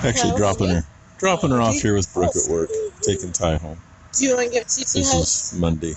Actually, dropping her off here with Brooke at work, taking Ty home. Do you want to give TT This is Monday.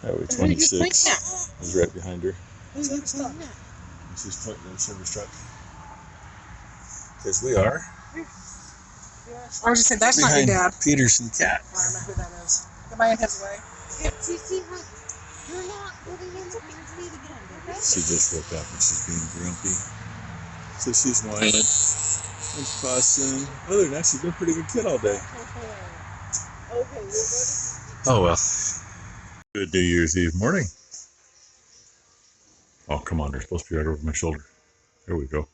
Highway 26 is right behind her. She's pointing at the service truck. Because we are. I was just saying, that's not your dad. Peterson Cat. I don't know who that is. Am I in his way? TT, you're not getting in the feet again, okay? She just woke up and she's being grumpy. So she's whining and fussing. Other than that, she's been a pretty good kid all day. Okay, Oh well. Good New Year's Eve morning. Oh, come on, they're supposed to be right over my shoulder. There we go.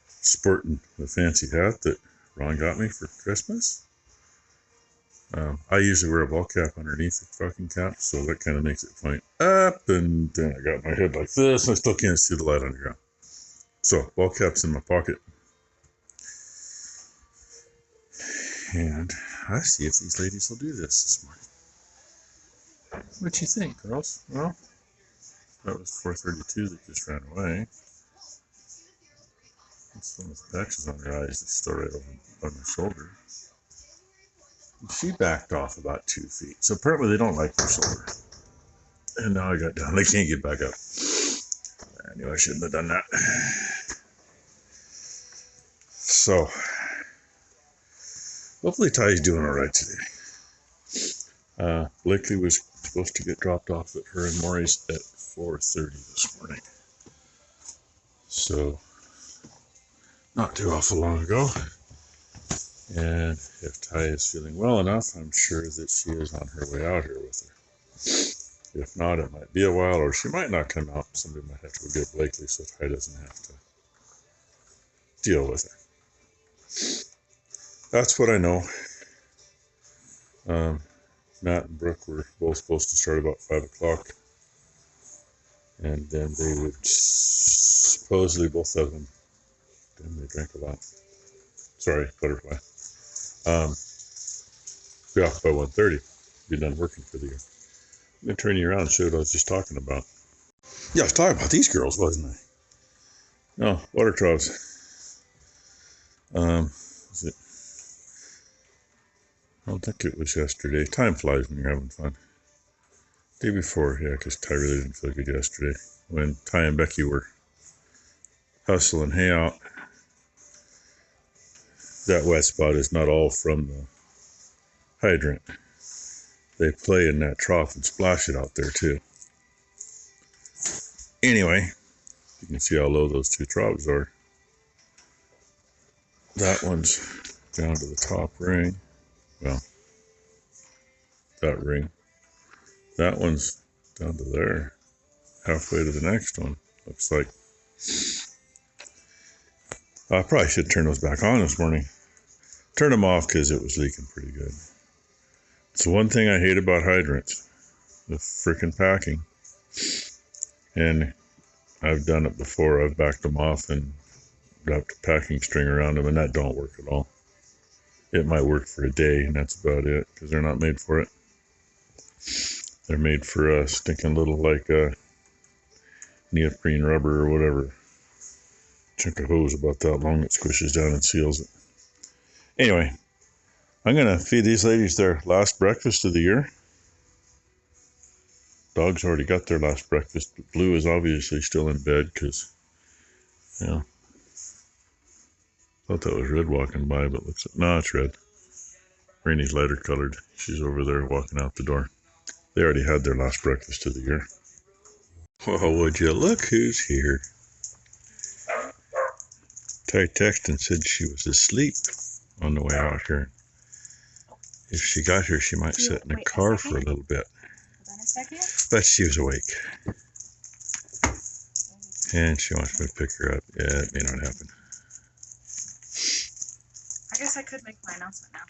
Sporting the fancy hat that Ron got me for Christmas. I usually wear a ball cap underneath the fucking cap, so that kind of makes it point up, and then I got my head like this, and I still can't see the light on the ground. So, ball cap's in my pocket. And let's see if these ladies will do this morning. What you think, girls? Well, that was 432 that just ran away. Some of the patches on her eyes that's still right over on her shoulder. She backed off about 2 feet. So apparently they don't like her shoulder. And now I got down. They can't get back up. I knew I shouldn't have done that. So, hopefully Ty's doing all right today. Blakely was supposed to get dropped off at her and Maury's at 4:30 this morning. So, not too awful long ago. And if Ty is feeling well enough, I'm sure that she is on her way out here with her. If not, it might be a while, or she might not come out. Somebody might have to go get Blakely so Ty doesn't have to deal with her. That's what I know. Matt and Brooke were both supposed to start about 5 o'clock. And then they would supposedly, both of them, damn, they drank a lot. Sorry, butterfly. Be off by 1:30. Be done working for the year. I'm going to turn you around and show what I was just talking about. Yeah, I was talking about these girls, wasn't I? No, water troughs. Was it? I don't think it was yesterday. Time flies when you're having fun. Day before, yeah, because Ty really didn't feel good yesterday. When Ty and Becky were hustling hay out. That wet spot is not all from the hydrant. They play in that trough and splash it out there too. Anyway, you can see how low those two troughs are. That one's down to the top ring. Well, that ring. That one's down to there. Halfway to the next one. Looks like. I probably should turn those back on this morning. Turn them off because it was leaking pretty good. It's the one thing I hate about hydrants. The frickin' packing. And I've done it before. I've backed them off and wrapped a packing string around them, and that don't work at all. It might work for a day, and that's about it, because they're not made for it. They're made for a stinking little, like, neoprene rubber or whatever. Chunk of hose about that long that squishes down and seals it. Anyway, I'm going to feed these ladies their last breakfast of the year. Dog's already got their last breakfast. Blue is obviously still in bed because, you know, thought that was Red walking by, but looks like, no, it's Red. Rainy's lighter colored. She's over there walking out the door. They already had their last breakfast of the year. Well, would you look who's here? Ty texted and said she was asleep on the way out here. If she got here, she might sit in the car for a little bit. Hold on a second. But she was awake. And she wants me to pick her up. Yeah, it may not happen. I guess I could make my announcement now.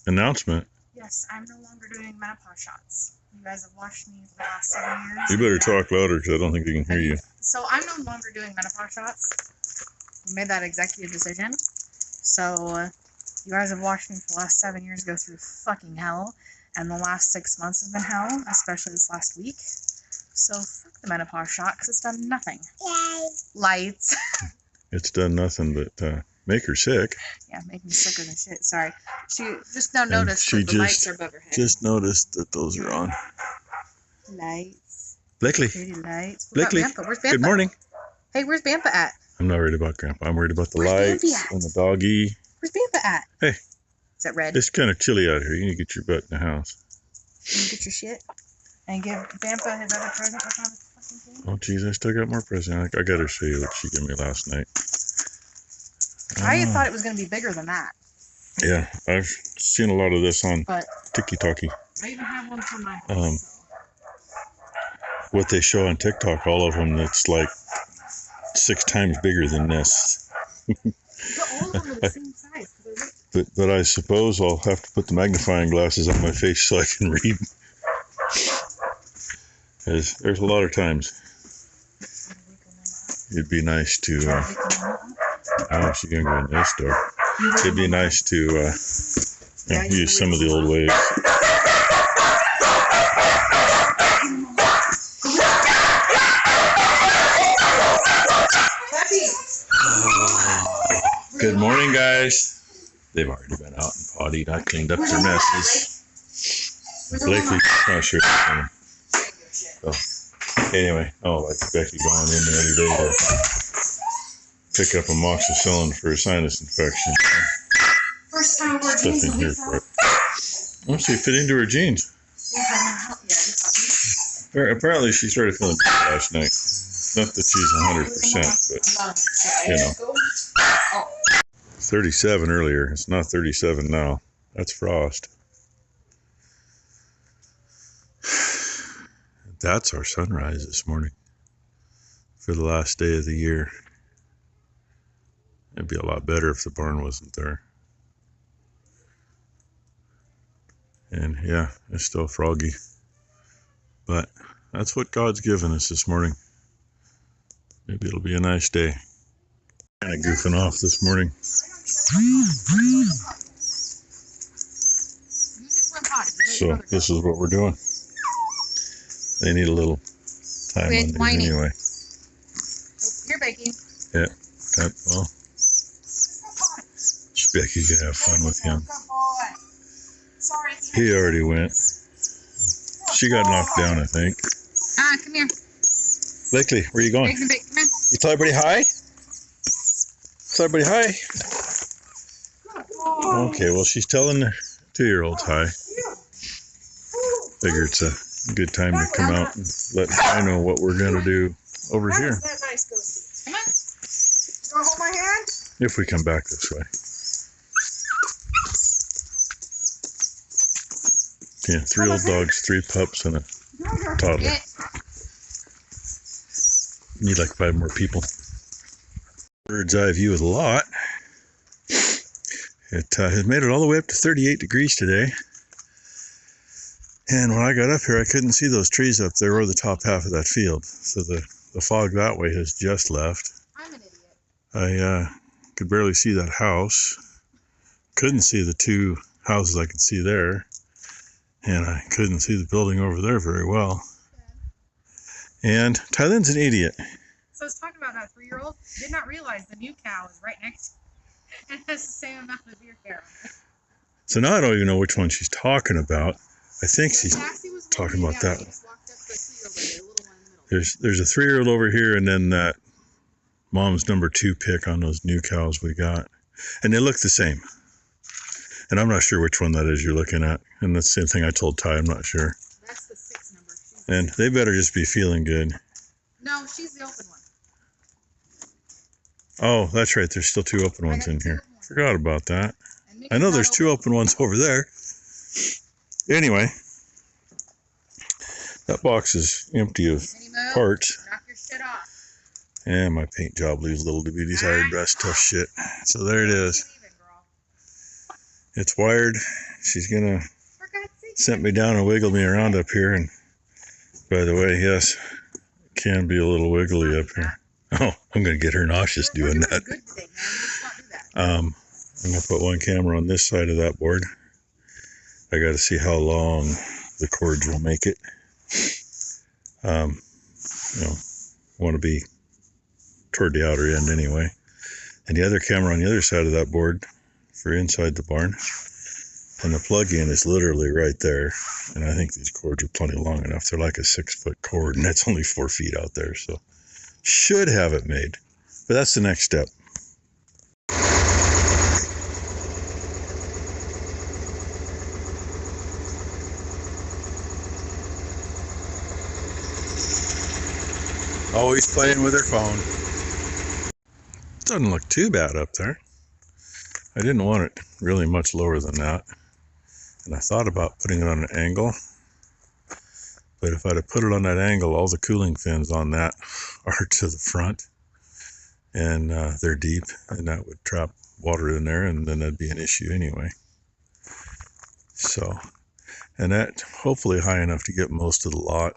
Announcement? Yes, I'm no longer doing menopause shots. You guys have watched me for the last 7 years. You better talk louder because I don't think they can hear you. So I'm no longer doing menopause shots. We made that executive decision. So you guys have watched me for the last 7 years go through fucking hell. And the last 6 months has been hell, especially this last week. So fuck the menopause shot because it's done nothing. Yay. Lights. It's done nothing but make her sick. Yeah, make me sicker than shit. Sorry. She just now And noticed she that the lights are above her head. just noticed that those are on. Lights. Blakely. Pretty lights. Blakely. Where's Bampa? Good morning. Hey, where's Bampa at? I'm not worried about Grandpa. I'm worried about the Where's lights Bambi at? and the doggy. Where's Bampa at? Hey. Is that red? It's kind of chilly out here. You need to get your butt in the house. You get your shit and give Bampa his other present. What's on his fucking thing? Oh, geez, I still got more presents. I got to show you what she gave me last night. I thought it was going to be bigger than that. Yeah, I've seen a lot of this on But TikTok. I even have one for my What they show on TikTok, all of them, that's like 6 times bigger than this. But all of them are the same size. But I suppose I'll have to put the magnifying glasses on my face so I can read. There's a lot of times it'd be nice to. Oh, she's gonna go in this door. It'd be nice to use some of the old ways. Good morning, guys. They've already been out and pottied. I cleaned up their messes. Blakely, oh sure. So, anyway, like Becky going in there every day to pick up amoxicillin for a sinus infection. First time we're Stuff in here for it. Oh, she fit into her jeans. Apparently, she started feeling better last night. Not that she's 100%, but you know. 37 earlier. It's not 37 now. That's frost. That's our sunrise this morning for the last day of the year. It'd be a lot better if the barn wasn't there. And yeah, it's still froggy. But that's what God's given us this morning. Maybe it'll be a nice day. Kind of goofing off this morning. So this is what we're doing. They need a little time on these anyway. You're baking. Yeah. Well, Becky can have fun with him. He already went. She got knocked down, I think. Come here. Blakely, where are you going? Come here. You tell everybody hi? Tell everybody hi. Okay, well, she's telling the 2-year-olds hi. Figure it's a good time to come out and let I know what we're going to do over here. That nice ghosty. Come on. You want to hold my hand? If we come back this way. Yeah, 3 old dogs, 3 pups, and a toddler. Need like 5 more people. Bird's eye view of the lot. It has made it all the way up to 38 degrees today. And when I got up here, I couldn't see those trees up there or the top half of that field. So the fog that way has just left. I'm an idiot. I could barely see that house. Couldn't see the 2 houses I could see there. And I couldn't see the building over there very well. And Tylen's an idiot. So I was talking about that 3-year-old. Did not realize the new cow is right next to it. And has the same amount of beer care. So now I don't even know which one she's talking about. I think she's talking about that one. There's a 3-year-old over here, and then that mom's number 2 pick on those new cows we got. And they look the same. And I'm not sure which one that is you're looking at. And that's the same thing I told Ty, I'm not sure. That's the 6 number. And they better just be feeling good. No, she's the open one. Oh, that's right. There's still 2 open ones in here. Forgot about that. I know there's 2 open ones over there. Anyway, that box is empty of parts. Knock your shit off. And my paint job leaves little to be desired. That's tough shit. So there it is. It's wired. She's gonna sent me down and wiggle me around up here. And by the way, yes, it can be a little wiggly up here. Oh, I'm gonna get her nauseous doing that. I'm gonna put one camera on this side of that board. I got to see how long the cords will make it. Want to be toward the outer end anyway. and the other camera on the other side of that board for inside the barn. And the plug-in is literally right there. And I think these cords are plenty long enough. They're like a 6-foot cord, and that's only 4 feet out there. So should have it made. But that's the next step. Always playing with her phone. Doesn't look too bad up there. I didn't want it really much lower than that. And I thought about putting it on an angle. But if I'd have put it on that angle, all the cooling fins on that are to the front. And they're deep. And that would trap water in there. And then that'd be an issue anyway. So, and that hopefully high enough to get most of the lot.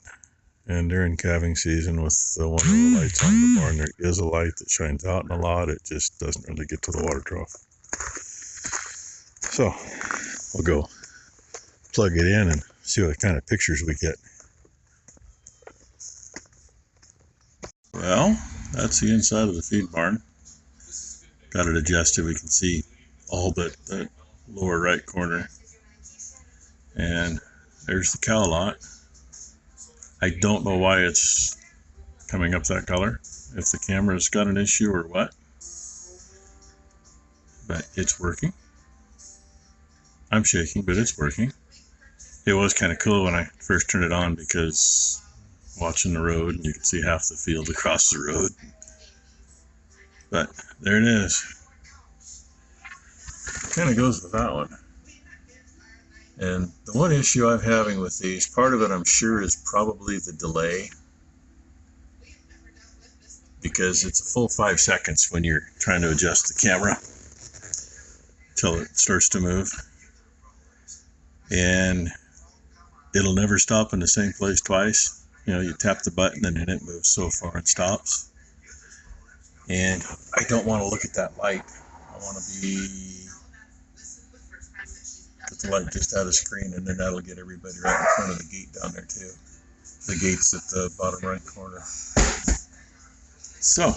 And during calving season with the one row of lights on the barn, there is a light that shines out in a lot. It just doesn't really get to the water trough. So we'll go plug it in and see what kind of pictures we get. Well, that's the inside of the feed barn. Got it adjusted. We can see all but the lower right corner. And there's the cow lot. I don't know why it's coming up that color, if the camera's got an issue or what, but it's working. I'm shaking, but it's working. It was kind of cool when I first turned it on because watching the road and you can see half the field across the road. But there it is. Kind of goes with that one. And the one issue I'm having with these, part of it I'm sure is probably the delay, because it's a full 5 seconds when you're trying to adjust the camera until it starts to move. And it'll never stop in the same place twice. You know, you tap the button and then it moves so far and stops. And I don't want to look at that light. I want to put the light just out of screen, and then that'll get everybody right in front of the gate down there too. The gate's at the bottom right corner. So,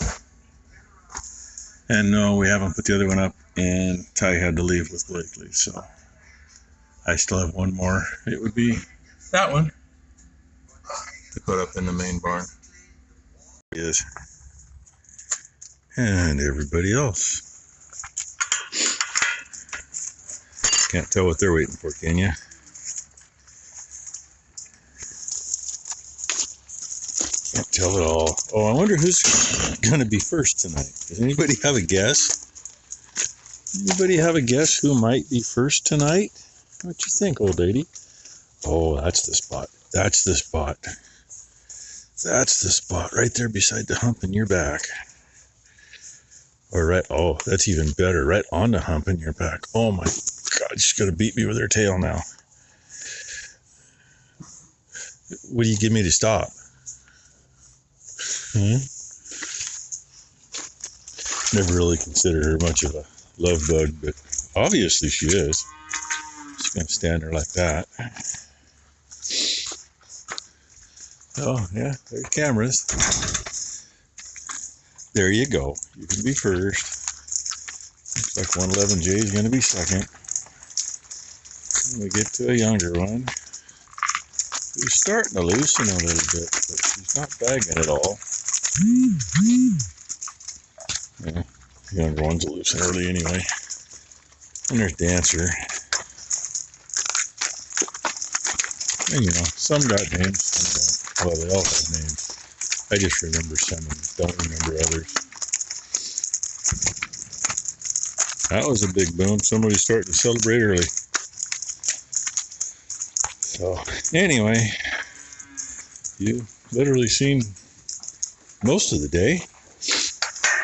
and no, we haven't put the other one up, and Ty had to leave with Blakely, so I still have one more. It would be that one to put up in the main barn. Yes. And everybody else. Can't tell what they're waiting for, can you? Can't tell at all. Oh, I wonder who's going to be first tonight. Does anybody have a guess? Anybody have a guess who might be first tonight? What you think, old lady? Oh, that's the spot. That's the spot. That's the spot right there beside the hump in your back. Or right, oh, that's even better. Right on the hump in your back. Oh my God, she's going to beat me with her tail now. What do you give me to stop? Never really considered her much of a love bug, but obviously she is. She's going to stand there like that. Oh, yeah, there's cameras. There you go. You can be first. Looks like 111J is going to be second. And we get to a younger one. She's starting to loosen a little bit, but she's not bagging at all. Yeah, the younger ones will loosen early anyway. And there's Dancer. And you know, some got names, some don't. Well, they all have names. I just remember some and don't remember others. That was a big boom. Somebody's starting to celebrate early. So, anyway, you've literally seen most of the day,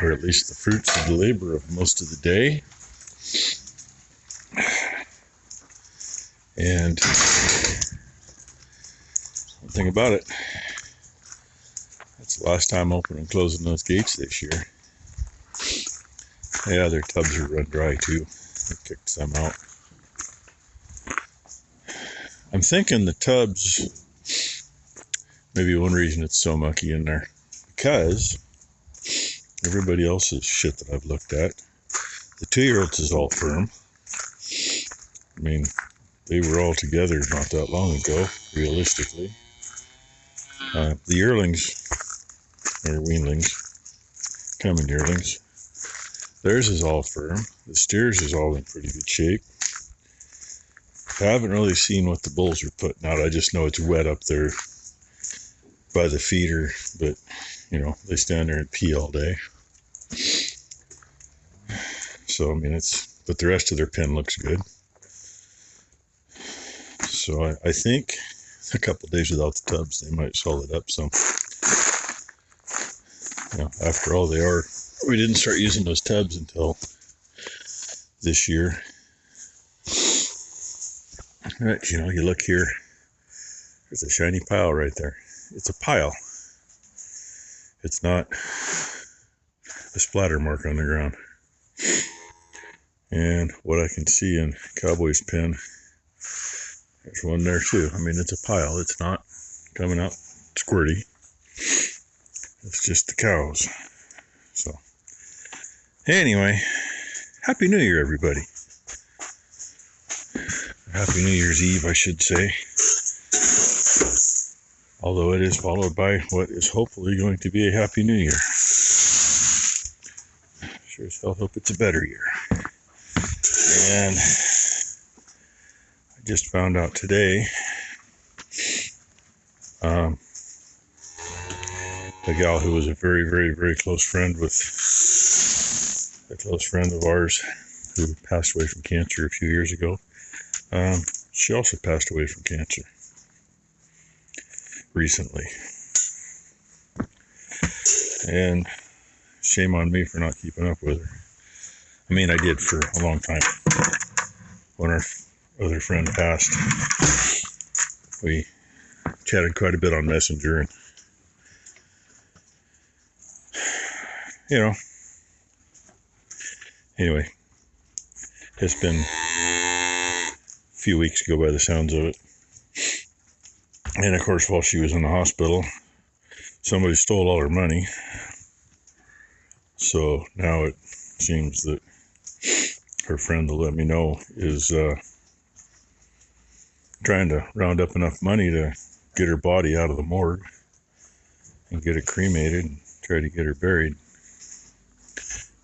or at least the fruits of the labor of most of the day. And one thing about it, that's the last time opening and closing those gates this year. Yeah, their tubs are run dry too. I kicked some out. I'm thinking the tubs, maybe one reason it's so mucky in there, because Everybody else's shit that I've looked at, the 2-year-olds is all firm. I mean, they were all together not that long ago, realistically. The yearlings, or weanlings, coming yearlings, theirs is all firm. The steers is all in pretty good shape. I haven't really seen what the bulls are putting out. I just know it's wet up there by the feeder, but, you know, they stand there and pee all day. So, I mean, but the rest of their pen looks good. So I think a couple days without the tubs, they might solid up some. You know, after all, we didn't start using those tubs until this year. Right, you know, you look here, there's a shiny pile right there. It's a pile. It's not a splatter mark on the ground. And what I can see in Cowboy's pen, there's one there too. I mean, it's a pile. It's not coming out squirty. It's just the cows. So, anyway, Happy New Year, everybody. Happy New Year's Eve, I should say. Although it is followed by what is hopefully going to be a Happy New Year. Sure as hell hope it's a better year. And I just found out today, a gal who was a very, very, very close friend with a close friend of ours who passed away from cancer a few years ago. She also passed away from cancer recently. And shame on me for not keeping up with her. I mean, I did for a long time. When our other friend passed, we chatted quite a bit on Messenger, and you know, anyway, it's been a few weeks ago by the sounds of it. And of course, while she was in the hospital, somebody stole all her money. So now it seems that her friend that let me know is trying to round up enough money to get her body out of the morgue and get it cremated and try to get her buried,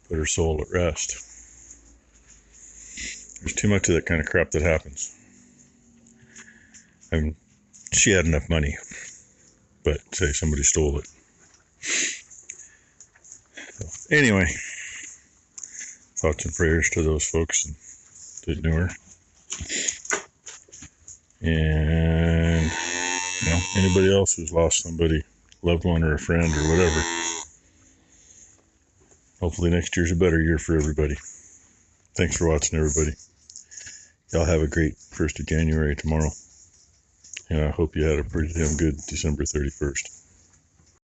put her soul at rest. There's too much of that kind of crap that happens. I mean, she had enough money, but say somebody stole it. So, anyway, thoughts and prayers to those folks that knew her. And, you know, anybody else who's lost somebody, loved one or a friend or whatever. Hopefully next year's a better year for everybody. Thanks for watching, everybody. Y'all have a great 1st of January tomorrow. And I hope you had a pretty damn good December 31st.